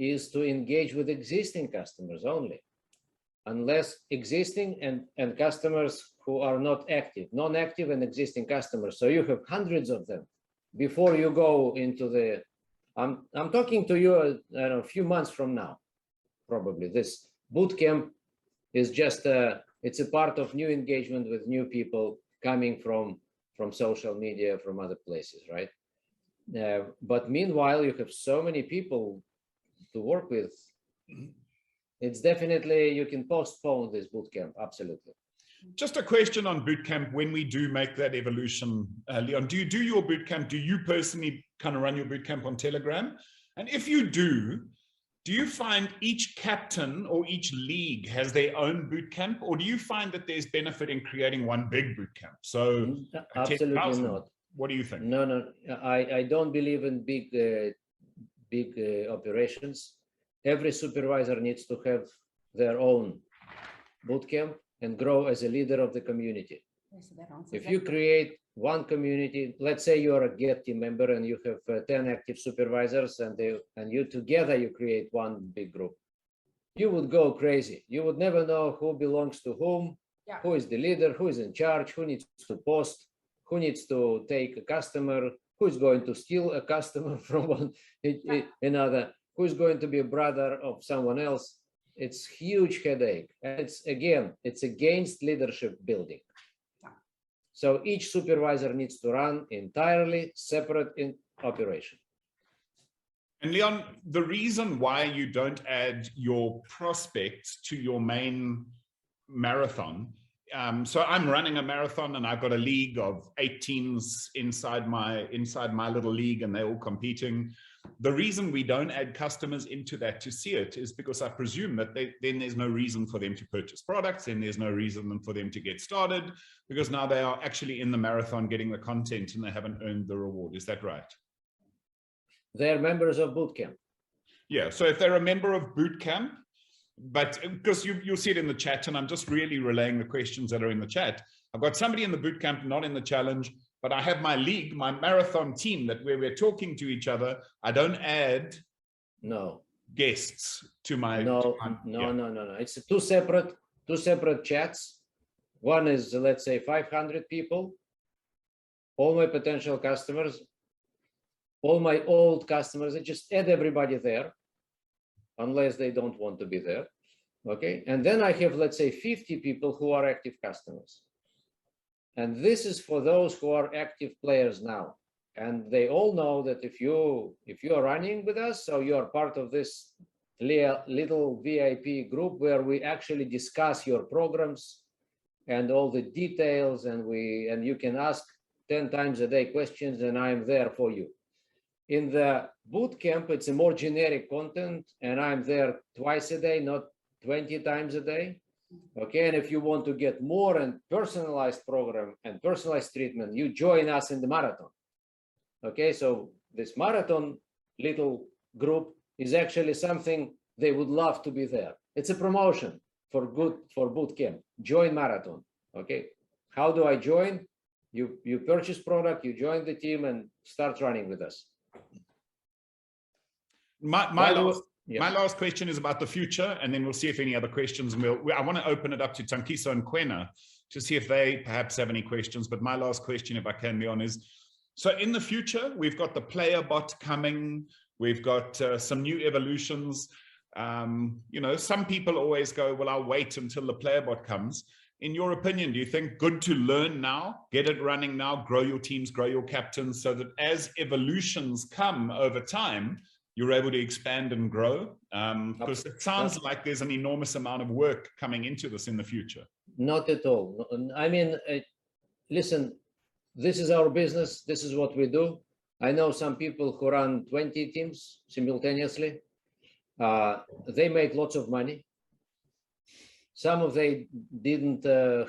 is to engage with existing customers only, unless existing and customers who are not active, non-active and existing customers. So you have hundreds of them before you go into the. I'm talking to you I don't know, a few months from now, probably. This boot camp is just it's a part of new engagement with new people coming from social media, from other places, right? But meanwhile, you have so many people to work with. It's definitely, you can postpone this bootcamp, absolutely. Just a question on bootcamp. When we do make that evolution, Leon, do you do your bootcamp? Do you personally kind of run your bootcamp on Telegram? And if you do you find each captain or each league has their own bootcamp, or do you find that there's benefit in creating one big bootcamp? So absolutely 10,000, not. What do you think? No. I don't believe in big operations. Every supervisor needs to have their own bootcamp and grow as a leader of the community. If you create one community, let's say you're a GET team member and you have 10 active supervisors and you together, you create one big group, you would go crazy. You would never know who belongs to whom, who is the leader, who is in charge, who needs to post, who needs to take a customer, who is going to steal a customer from another, who is going to be a brother of someone else. It's huge headache. And it's against leadership building. So each supervisor needs to run entirely separate in operation. And Leon, the reason why you don't add your prospects to your main marathon, so I'm running a marathon and I've got a league of 8 teams inside my little league, and they're all competing. The reason we don't add customers into that to see it is because I presume that then there's no reason for them to purchase products, and there's no reason for them to get started, because now they are actually in the marathon getting the content and they haven't earned the reward. Is that right? They're members of bootcamp. Yeah, so if they're a member of bootcamp, but because you'll see it in the chat, and I'm just really relaying the questions that are in the chat. I've got somebody in the bootcamp, not in the challenge, but I have my league, my marathon team, that where we're talking to each other. I don't add guests to my no. It's two separate chats. One is, let's say, 500 people, all my potential customers, all my old customers. I just add everybody there, unless they don't want to be there. Okay, and then I have, let's say, 50 people who are active customers. And this is for those who are active players now. And they all know that if you are running with us, so you are part of this little VIP group where we actually discuss your programs and all the details, and you can ask 10 times a day questions, and I'm there for you. In the bootcamp, it's a more generic content, and I'm there twice a day, not 20 times a day. Okay, and if you want to get more and personalized program and personalized treatment, you join us in the marathon. Okay, so this marathon little group is actually something they would love to be there. It's a promotion for bootcamp. Join marathon. Okay, how do I join? You purchase product, you join the team, and start running with us. My last question is about the future, and then we'll see if any other questions. I want to open it up to Tankiso and Kwena to see if they perhaps have any questions. But my last question, if I can, Leon, is, so in the future, we've got the player bot coming. We've got some new evolutions. Some people always go, well, I'll wait until the player bot comes. In your opinion, do you think good to learn now, get it running now, grow your teams, grow your captains, so that as evolutions come over time, you're able to expand and grow? Because it sounds like there's an enormous amount of work coming into this in the future. Not at all. I mean, listen, this is our business. This is what we do. I know some people who run 20 teams simultaneously. They make lots of money. Some of they didn't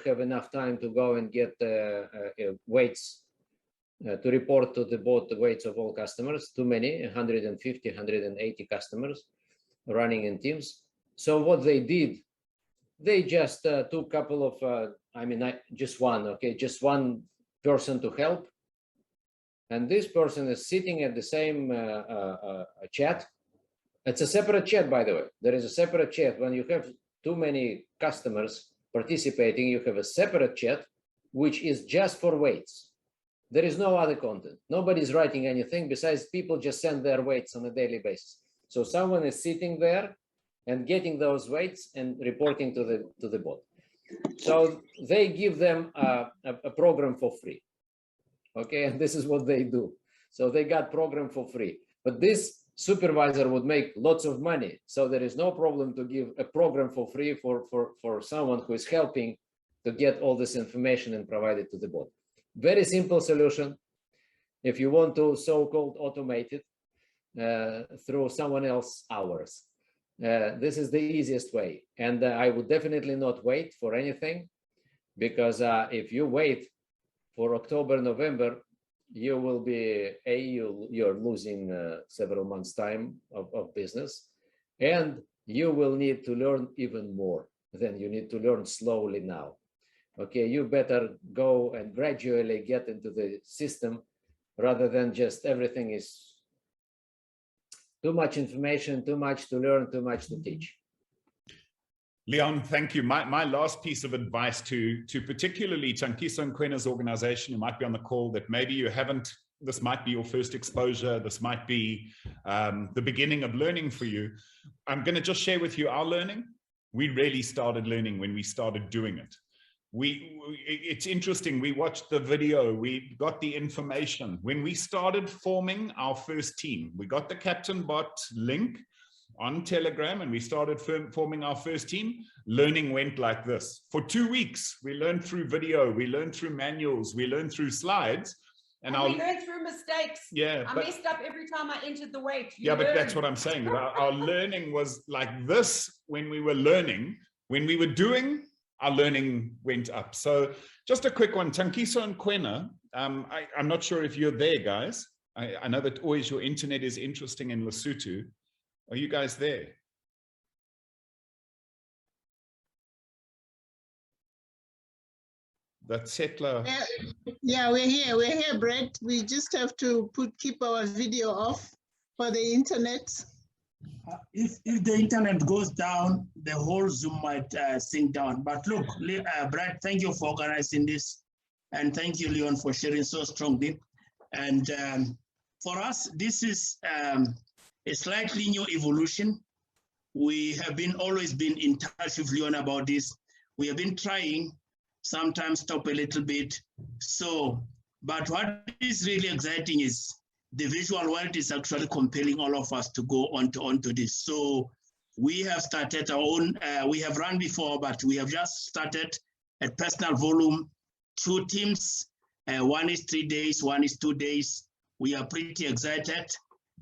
have enough time to go and get weights to report to the bot the weights of all customers. Too many, 150, 180 customers running in teams. So what they did, they just took a couple of, just one person to help. And this person is sitting at the same chat. It's a separate chat, by the way. There is a separate chat. When you have too many customers participating, you have a separate chat, which is just for weights. There is no other content. Nobody's writing anything besides people just send their weights on a daily basis. So someone is sitting there and getting those weights and reporting to the bot. So they give them a program for free. Okay, and this is what they do. So they got program for free. But this supervisor would make lots of money. So there is no problem to give a program for free for someone who is helping to get all this information and provide it to the bot. Very simple solution. If you want to so-called automate it through someone else's hours, this is the easiest way. And I would definitely not wait for anything, because if you wait for October, November, you will be, you're losing several months' time of business, and you will need to learn even more than you need to learn slowly now. Okay, you better go and gradually get into the system rather than just everything is too much information, too much to learn, too much to teach. Leon, thank you. My last piece of advice to particularly Tankiso and Kwena's organization, who might be on the call, that maybe you haven't, this might be your first exposure, this might be the beginning of learning for you. I'm going to just share with you our learning. We really started learning when we started doing it. It's interesting. We watched the video, we got the information. When we started forming our first team, we got the Captain Bot link on Telegram and we started forming our first team. Learning went like this. For 2 weeks, we learned through video, we learned through manuals, we learned through slides. And we learned through mistakes. Yeah, I messed up every time I entered the weight. Yeah, but that's what I'm saying. Our learning was like this when we were learning. When we were doing, our learning went up. So just a quick one, Tankiso and Kwena. I'm not sure if you're there, guys. I know that always your internet is interesting in Lesotho. Are you guys there? That settler. Yeah, we're here, Brett. We just have to keep our video off for the internet. If the internet goes down, the whole Zoom might sink down. But look, Brett, thank you for organizing this. And thank you, Leon, for sharing so strongly. And for us, this is a slightly new evolution. We have always been in touch with Leon about this. We have been trying, sometimes stop a little bit. So, but what is really exciting is the visual world is actually compelling all of us to go onto this. So we have started our own, we have run before, but we have just started at personal volume, 2 teams. One is 3 days, one is 2 days. We are pretty excited.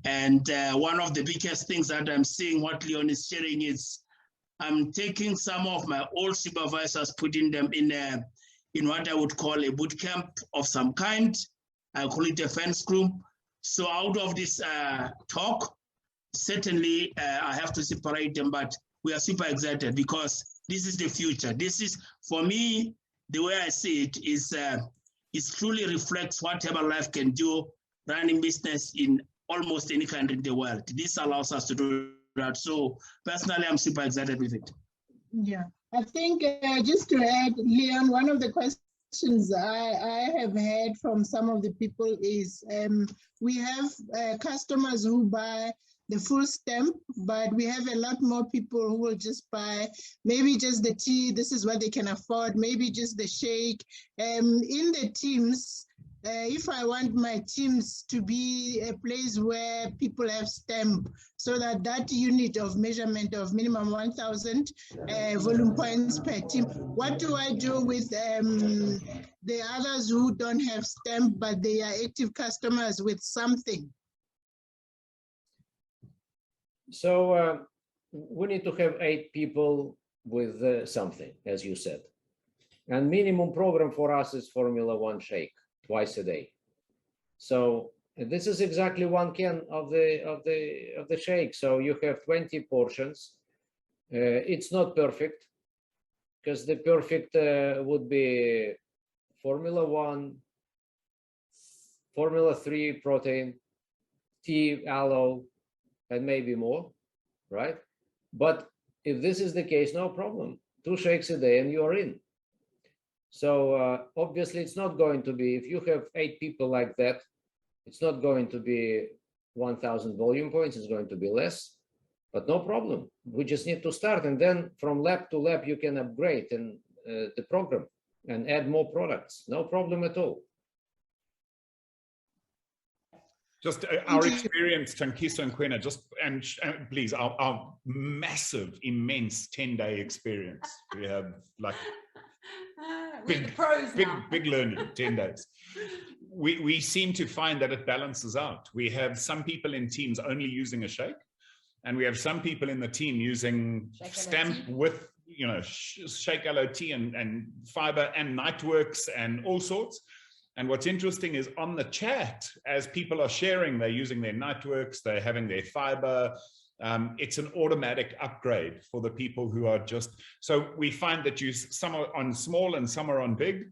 And one of the biggest things that I'm seeing what Leon is sharing is I'm taking some of my old supervisors, putting them in what I would call a boot camp of some kind. I call it a fence group. So out of this talk, certainly I have to separate them, but we are super excited because this is the future. This is, for me, the way I see it is it truly reflects what Herbalife can do running business in almost any country in the world. This allows us to do that. So personally, I'm super excited with it. Yeah, I think just to add, Leon, one of the questions I have heard from some of the people is we have customers who buy the full stamp, but we have a lot more people who will just buy maybe just the tea. This is what they can afford, maybe just the shake. In the teams, if I want my teams to be a place where people have stamp, so that that unit of measurement of minimum 1,000 volume points per team, what do I do with the others who don't have stamp, but they are active customers with something? So we need to have 8 people with something, as you said. And minimum program for us is Formula 1 shake twice a day. So this is exactly 1 can of the shake. So you have 20 portions. It's not perfect because the perfect would be Formula 1, Formula 3 protein, tea, aloe, and maybe more, right? But if this is the case, no problem. 2 shakes a day and you're in. So obviously it's not going to be, if you have 8 people like that, it's not going to be 1,000 volume points, it's going to be less, but no problem. We just need to start, and then from lab to lab you can upgrade in the program and add more products. No problem at all. Just our experience, Tankiso and Kwena, just and please, our massive, immense 10-day experience. We have like big learning, 10 days. We seem to find that it balances out. We have some people in teams only using a shake, and we have some people in the team using stamp with, you know, shake LOT and fiber and Nightworks and all sorts. And what's interesting is on the chat, as people are sharing, they're using their Nightworks, they're having their fiber. It's an automatic upgrade for the people who are just, so we find that some are on small and some are on big,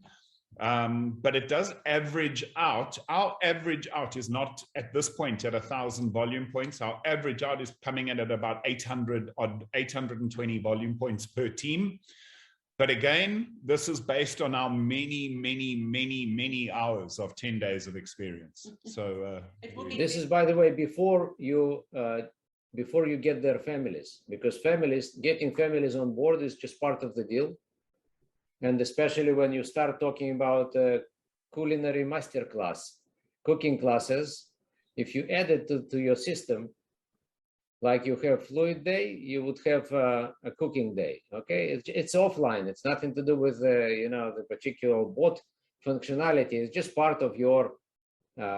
but it does average out. Our average out is not at this point at 1,000 volume points. Our average out is coming in at about 820 volume points per team. But again, this is based on our many hours of 10 days of experience. So this is, by the way, before you get their families, because getting families on board is just part of the deal. And especially when you start talking about culinary masterclass, cooking classes, if you add it to your system, like you have fluid day, you would have a cooking day. Okay, it's offline. It's nothing to do with the particular bot functionality. It's just part of your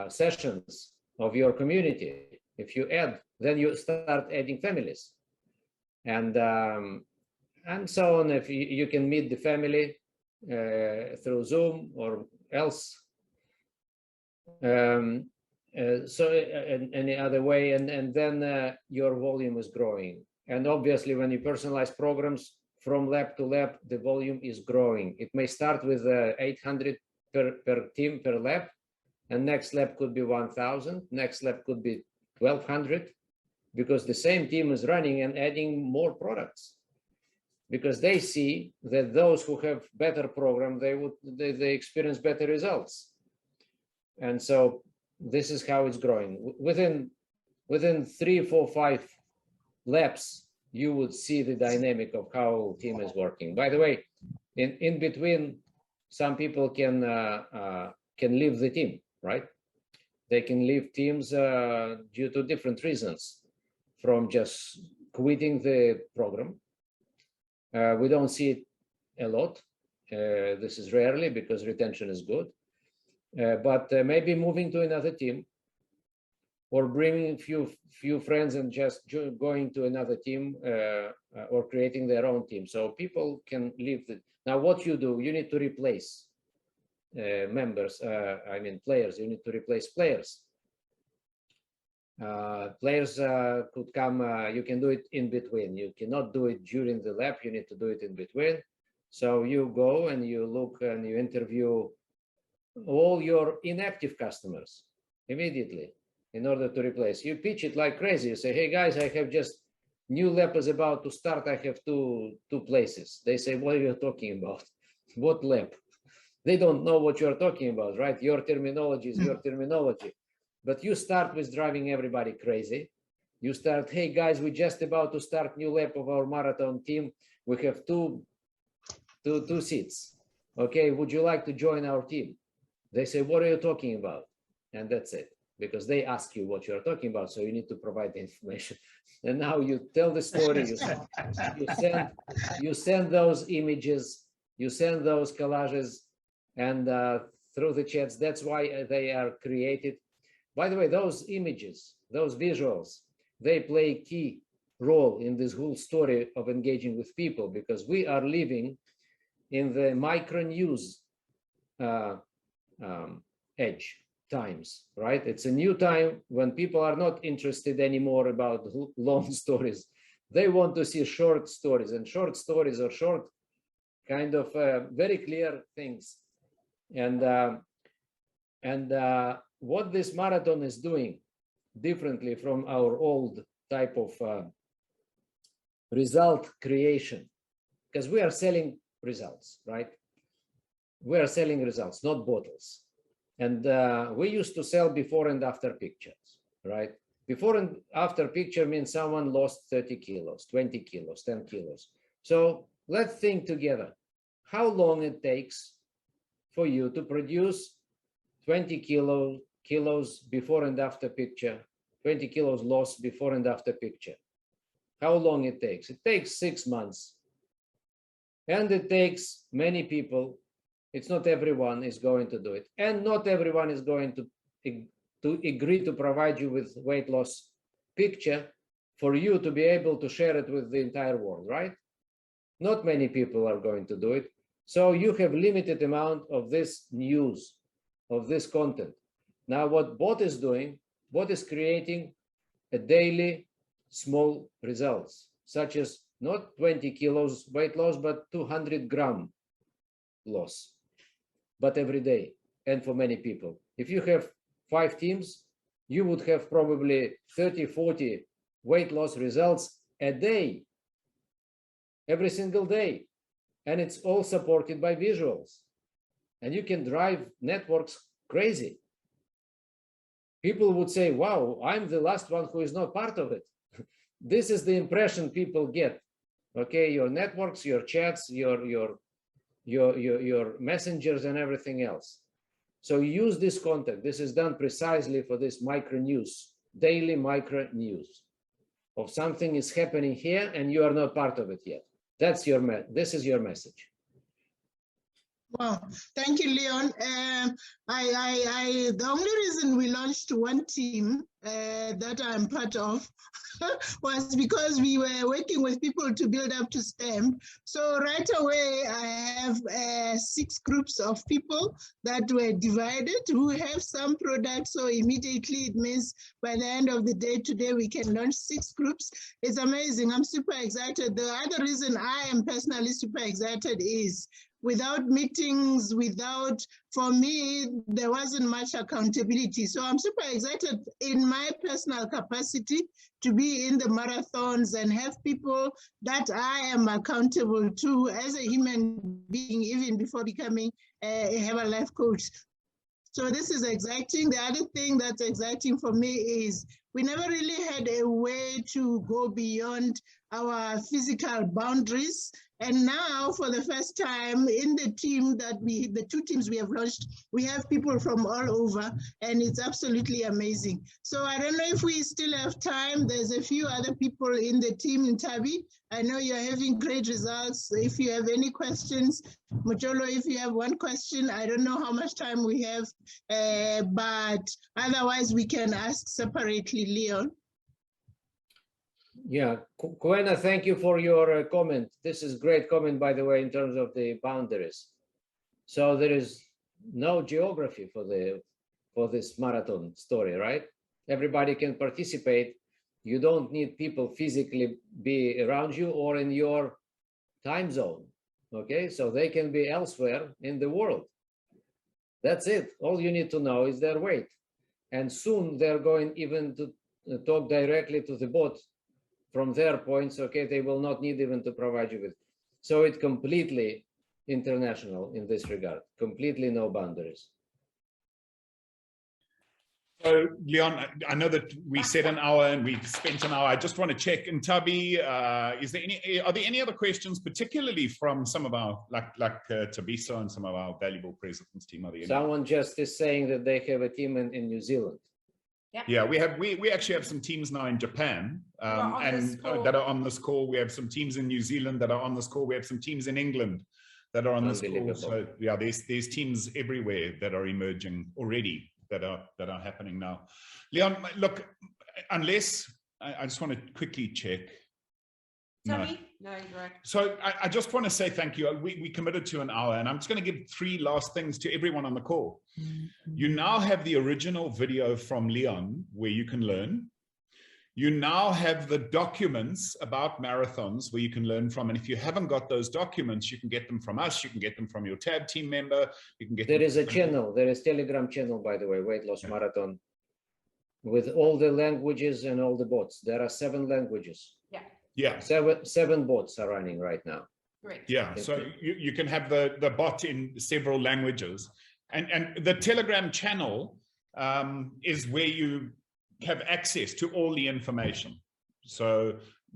sessions of your community. If you add, then you start adding families, and so on. If you can meet the family through Zoom or else. So any other way, and then your volume is growing. And obviously, when you personalize programs from lab to lab, the volume is growing. It may start with 800 per team per lab, and next lab could be 1,000. Next lab could be 1,200, because the same team is running and adding more products, because they see that those who have better program, they experience better results. And so this is how it's growing. Within 3, 4, 5 labs, you would see the dynamic of how team is working. By the way, in between, some people can leave the team, right? They can leave teams due to different reasons, from just quitting the program. We don't see it a lot. This is rarely, because retention is good. But maybe moving to another team, or bringing few friends and just going to another team, or creating their own team. So people can leave. Now, what you do, you need to replace members. Players. You need to replace players. Players could come. You can do it in between. You cannot do it during the lab. You need to do it in between. So you go and you look and you interview all your inactive customers immediately in order to replace. You pitch it like crazy. You say, hey guys, I have just new lab is about to start. I have two places. They say, what are you talking about? What lab? They don't know what you're talking about, right? Your terminology is your terminology. But you start with driving everybody crazy. You start, hey guys, we're just about to start new lap of our marathon team. We have two seats. Okay, would you like to join our team? They say, what are you talking about? And that's it, because they ask you what you're talking about. So you need to provide the information. And now you tell the story, you send those images, you send those collages, and through the chats. That's why they are created. By the way, those images, those visuals, they play a key role in this whole story of engaging with people, because we are living in the micro news edge times, right? It's a new time when people are not interested anymore about long stories. They want to see short stories, and short stories are short, kind of very clear things. And what this marathon is doing differently from our old type of result creation, because we are selling results, right? We are selling results, not bottles. And we used to sell before and after pictures, right? Before and after picture means someone lost 30 kilos, 20 kilos, 10 kilos. So let's think together how long it takes for you to produce 20 kilos before and after picture, 20 kilos loss before and after picture. How long it takes? It takes 6 months. And it takes many people. It's not everyone is going to do it. And not everyone is going to agree to provide you with weight loss picture for you to be able to share it with the entire world, right? Not many people are going to do it. So you have limited amount of this news, of this content. Now what bot is doing, bot is creating a daily small results, such as not 20 kilos weight loss, but 200 gram loss, but every day, and for many people. If you have 5 teams, you would have probably 30, 40 weight loss results a day, every single day. And it's all supported by visuals. And you can drive networks crazy. People would say, wow, I'm the last one who is not part of it. This is the impression people get. Okay, your networks, your chats, your your messengers and everything else. So use this content. This is done precisely for this micro news, daily micro news of something is happening here and you are not part of it yet. That's your this is your message. Wow, thank you, Leon. The only reason we launched one team that I'm part of was because we were working with people to build up to STEM. So right away, I have 6 groups of people that were divided who have some products. So immediately it means by the end of the day today, we can launch 6 groups. It's amazing. I'm super excited. The other reason I am personally super excited is without meetings, for me, there wasn't much accountability. So I'm super excited in my personal capacity to be in the marathons and have people that I am accountable to as a human being, even before becoming a Herbalife coach. So this is exciting. The other thing that's exciting for me is we never really had a way to go beyond our physical boundaries. And now, for the first time in the team the 2 teams we have launched, we have people from all over, and it's absolutely amazing. So I don't know if we still have time. There's a few other people in the team in Tabi. I know you're having great results. If you have any questions, Mucholo, if you have one question, I don't know how much time we have, but otherwise we can ask separately, Leon. Yeah, Kuena, thank you for your comment. This is great comment, by the way, in terms of the boundaries. So there is no geography for this marathon story, right? Everybody can participate. You don't need people physically be around you or in your time zone. Okay, so they can be elsewhere in the world. That's it. All you need to know is their weight. And soon they're going even to talk directly to the bot from their points. Okay, they will not need even to provide you with. So it's completely international in this regard, completely no boundaries. So, Leon, I know that we said an hour and we spent an hour. I just want to check. In Tabi, are there any other questions, particularly from some of our, like Tabisa and some of our valuable presidents team? Someone just is saying that they have a team in New Zealand. Yep. Yeah, we actually have some teams now in Japan that are on this call. We have some teams in New Zealand that are on this call. We have some teams in England that are on this call. So yeah, there's teams everywhere that are emerging already that are happening now. Leon, look, unless I just want to quickly check. Sorry? No, you're right. So I just want to say thank you. We committed to an hour, and I'm just going to give 3 last things to everyone on the call. You now have the original video from Leon where you can learn. You now have the documents about marathons where you can learn from. And if you haven't got those documents, you can get them from us. You can get them from your TAB team member. You can get There is a channel. There is Telegram channel, by the way, Weight Loss Marathon, with all the languages and all the bots. There are 7 languages. Yeah. 7 bots are running right now. Great. Yeah. So you can have the bot in several languages. And the Telegram channel is where you have access to all the information. So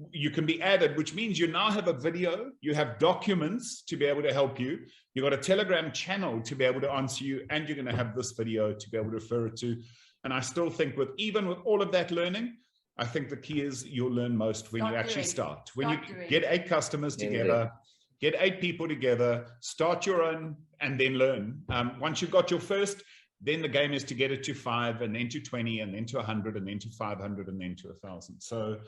you can be added, which means you now have a video, you have documents to be able to help you. You've got a Telegram channel to be able to answer you, and you're going to have this video to be able to refer it to. And I still think even with all of that learning, I think the key is you'll learn most when you actually start. When you get 8 customers together, get 8 people together, start your own, and then learn. Once you've got your first, then the game is to get it to 5, and then to 20, and then to 100, and then to 500, and then to 1,000. So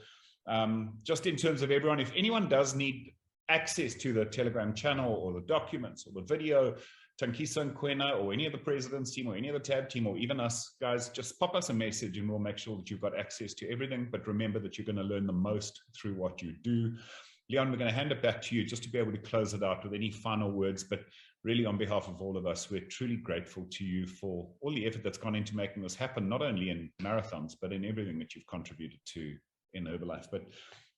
just in terms of everyone, if anyone does need access to the Telegram channel or the documents or the video, Tankisa and Kwena or any of the president's team or any of the TAB team or even us guys, just pop us a message and we'll make sure that you've got access to everything. But remember that you're going to learn the most through what you do. Leon, we're going to hand it back to you just to be able to close it out with any final words. But really, on behalf of all of us, we're truly grateful to you for all the effort that's gone into making this happen, not only in marathons, but in everything that you've contributed to in Herbalife. But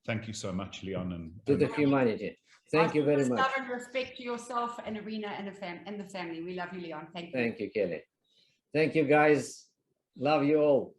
thank you so much, Leon. And to the humanity. Thank you very much. Love and respect to yourself and Arena and the family. We love you, Leon. Thank you. Thank you, Kelly. Thank you, guys. Love you all.